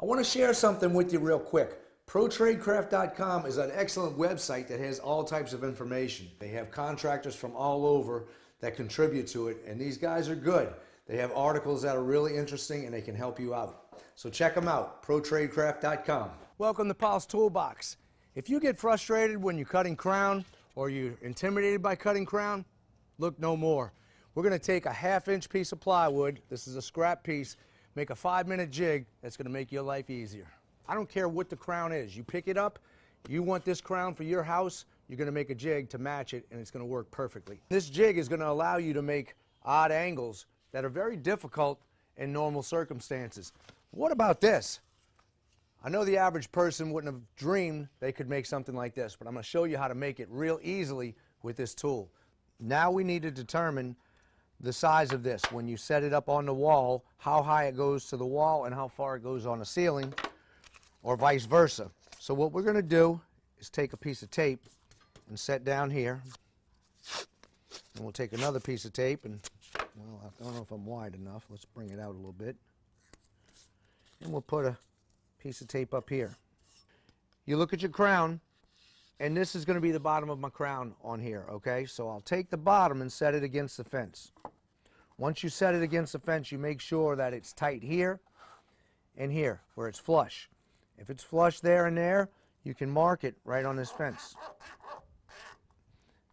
I want to share something with you real quick. ProTradeCraft.com is an excellent website that has all types of information. They have contractors from all over that contribute to it, and these guys are good. They have articles that are really interesting and they can help you out. So check them out, ProTradeCraft.com. Welcome to Paulstoolbox. If you get frustrated when you're cutting crown or you're intimidated by cutting crown, look no more. We're going to take a 1/2-inch piece of plywood, this is a scrap piece, make a 5-minute jig that's going to make your life easier. I don't care what the crown is. You pick it up, you want this crown for your house, you're going to make a jig to match it and it's going to work perfectly. This jig is going to allow you to make odd angles that are very difficult in normal circumstances. What about this? I know the average person wouldn't have dreamed they could make something like this, but I'm going to show you how to make it real easily with this tool. Now we need to determine the size of this. When you set it up on the wall, how high it goes to the wall and how far it goes on the ceiling, or vice versa. So what we're going to do is take a piece of tape and set down here. And we'll take another piece of tape and, well, I don't know if I'm wide enough. Let's bring it out a little bit. And we'll put a piece of tape up here. You look at your crown, and this is going to be the bottom of my crown on here, okay? So I'll take the bottom and set it against the fence. Once you set it against the fence, you make sure that it's tight here and here, where it's flush. If it's flush there and there, you can mark it right on this fence.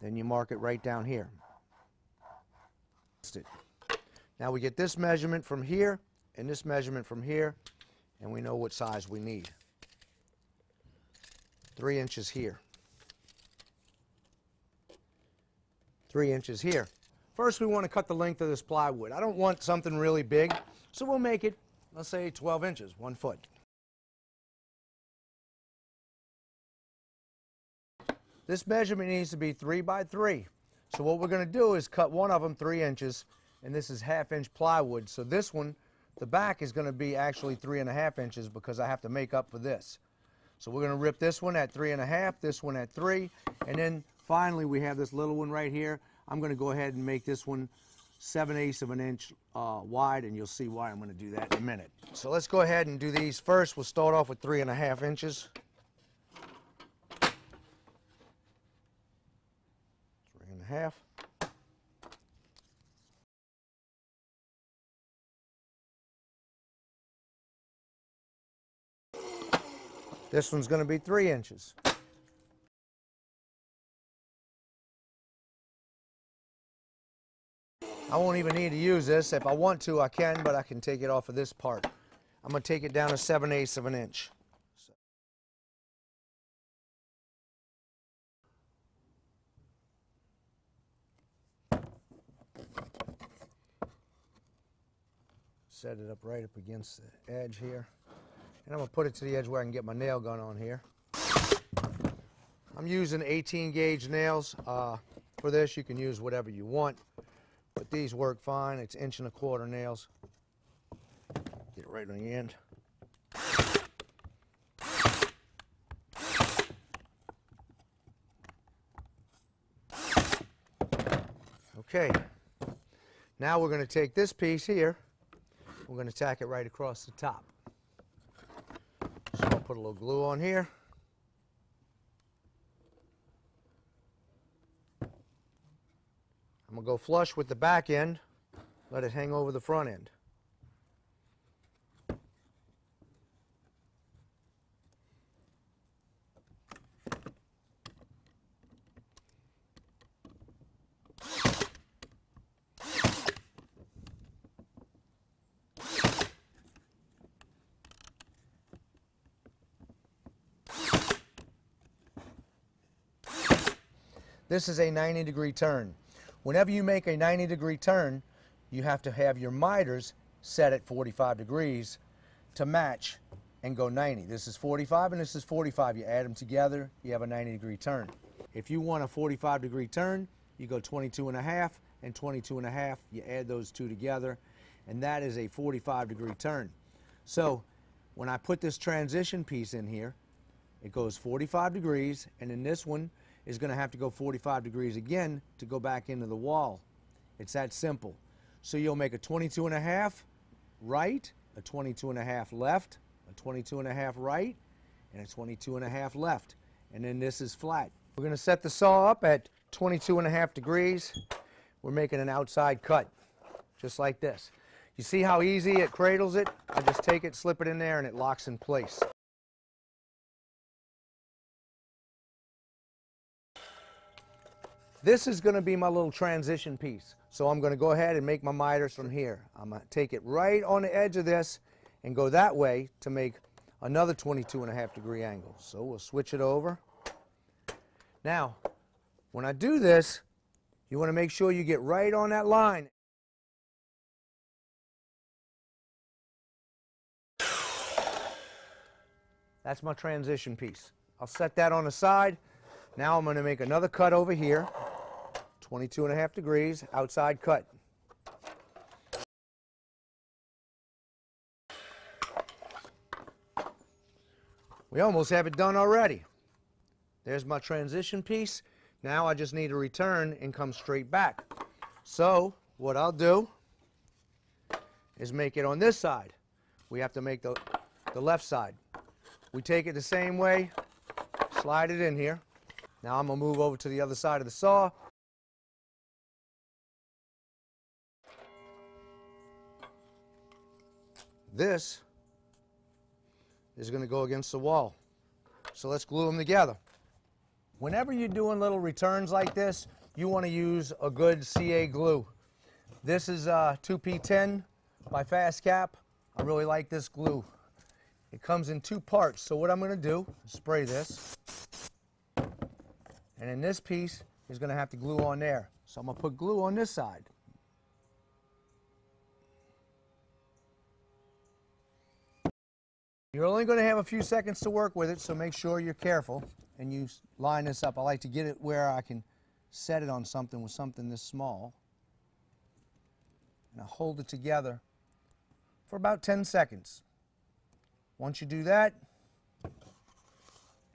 Then you mark it right down here. Now we get this measurement from here and this measurement from here, and we know what size we need. 3 inches here. 3 inches here. First we want to cut the length of this plywood. I don't want something really big, so we'll make it, let's say 12 inches, 1 foot. This measurement needs to be 3 by 3. So what we're going to do is cut one of them 3 inches, and this is 1/2-inch plywood. So this one, the back is going to be actually 3.5 inches because I have to make up for this. So we're going to rip this one at 3.5, this one at 3, and then finally we have this little one right here. I'm going to go ahead and make this one 7/8 of an inch wide, and you'll see why I'm going to do that in a minute. So let's go ahead and do these first. We'll start off with 3.5 inches. 3.5. This one's going to be 3 inches. I won't even need to use this. If I want to, I can, but I can take it off of this part. I'm going to take it down to 7/8 of an inch. Set it up right up against the edge here. And I'm going to put it to the edge where I can get my nail gun on here. I'm using 18 gauge nails. For this, you can use whatever you want, but these work fine. It's 1.25 inch nails. Get it right on the end. Okay, now we're going to take this piece here. We're going to tack it right across the top. So I'll put a little glue on here. I'm going to go flush with the back end, let it hang over the front end. This is a 90-degree turn. Whenever you make a 90-degree turn, you have to have your miters set at 45 degrees to match and go 90. This is 45 and this is 45. You add them together, you have a 90-degree turn. If you want a 45-degree turn, you go 22.5 and 22.5. You add those two together, and that is a 45-degree turn. So when I put this transition piece in here, it goes 45 degrees, and then this one is going to have to go 45 degrees again to go back into the wall. It's that simple. So you'll make a 22.5 right, a 22.5 left, a a 22.5 right and a 22.5 left. And then this is flat. We're going to set the saw up at 22.5 degrees. We're making an outside cut, just like this. You see how easy it cradles it? I just take it, slip it in there, and it locks in place. This is going to be my little transition piece. So I'm going to go ahead and make my miters from here. I'm going to take it right on the edge of this and go that way to make another 22.5 degree angle. So we'll switch it over. Now, when I do this, you want to make sure you get right on that line. That's my transition piece. I'll set that on the side. Now I'm going to make another cut over here, 22.5 degrees, outside cut. We almost have it done already. There's my transition piece. Now I just need to return and come straight back. So what I'll do is make it on this side. We have to make the left side. We take it the same way, slide it in here. Now I'm going to move over to the other side of the saw. This is going to go against the wall. So let's glue them together. Whenever you're doing little returns like this, you want to use a good CA glue. This is 2P10 by Fast Cap. I really like this glue. It comes in two parts. So what I'm going to do is spray this. And then this piece is going to have to glue on there. So I'm going to put glue on this side. You're only going to have a few seconds to work with it, so make sure you're careful and you line this up. I like to get it where I can set it on something with something this small. And I hold it together for about 10 seconds. Once you do that,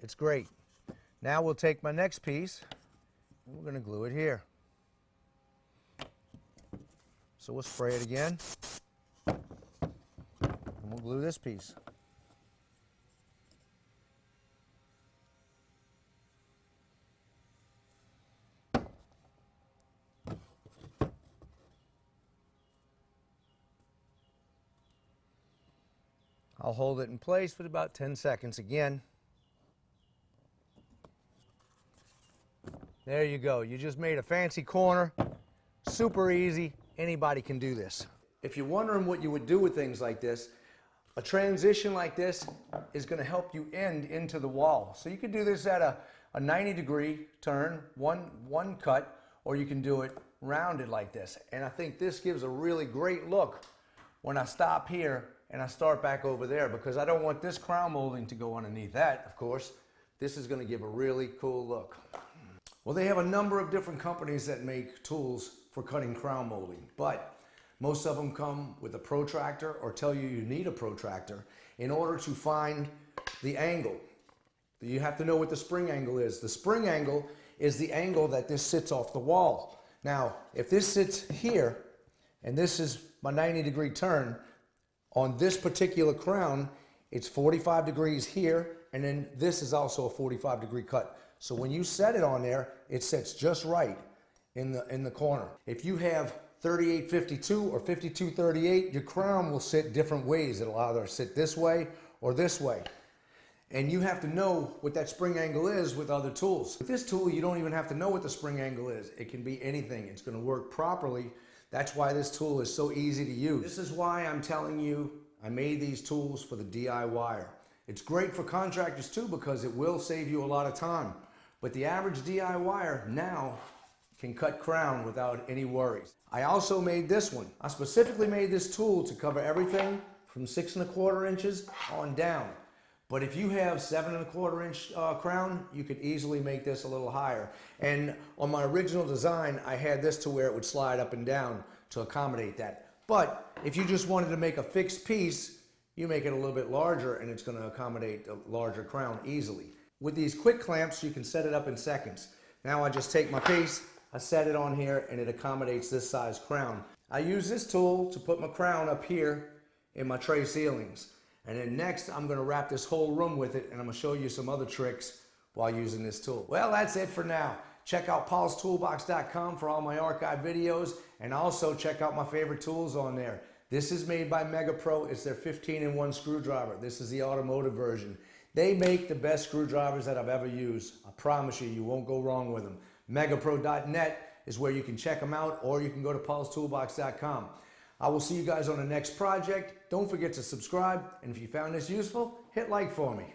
it's great. Now we'll take my next piece and we're going to glue it here. So we'll spray it again and we'll glue this piece. I'll hold it in place for about 10 seconds again. There you go. You just made a fancy corner. Super easy. Anybody can do this. If you're wondering what you would do with things like this, a transition like this is going to help you end into the wall. So you could do this at a 90-degree turn, one cut, or you can do it rounded like this. And I think this gives a really great look when I stop here and I start back over there, because I don't want this crown molding to go underneath that, of course. This is going to give a really cool look. Well, they have a number of different companies that make tools for cutting crown molding, but most of them come with a protractor or tell you you need a protractor in order to find the angle. You have to know what the spring angle is. The spring angle is the angle that this sits off the wall. Now, if this sits here, and this is my 90-degree turn, on this particular crown, it's 45 degrees here, and then this is also a 45-degree cut. So when you set it on there, it sits just right in the corner. If you have 3852 or 5238, your crown will sit different ways. It'll either sit this way or this way. And you have to know what that spring angle is with other tools. With this tool, you don't even have to know what the spring angle is. It can be anything. It's going to work properly. That's why this tool is so easy to use. This is why I'm telling you I made these tools for the DIYer. It's great for contractors too, because it will save you a lot of time. But the average DIYer now can cut crown without any worries. I also made this one. I specifically made this tool to cover everything from 6 1/4 inches on down. But if you have 7 1/4 inch crown, you could easily make this a little higher. And on my original design, I had this to where it would slide up and down to accommodate that. But if you just wanted to make a fixed piece, you make it a little bit larger and it's going to accommodate a larger crown easily. With these quick clamps, you can set it up in seconds. Now I just take my piece, I set it on here, and it accommodates this size crown. I use this tool to put my crown up here in my tray ceilings. And then next, I'm gonna wrap this whole room with it, and I'm gonna show you some other tricks while using this tool. Well, that's it for now. Check out Paulstoolbox.com for all my archive videos, and also check out my favorite tools on there. This is made by Mega Pro. It's their 15-in-1 screwdriver. This is the automotive version. They make the best screwdrivers that I've ever used. I promise you, you won't go wrong with them. Megapro.net is where you can check them out, or you can go to Paulstoolbox.com. I will see you guys on the next project. Don't forget to subscribe, and if you found this useful, hit like for me.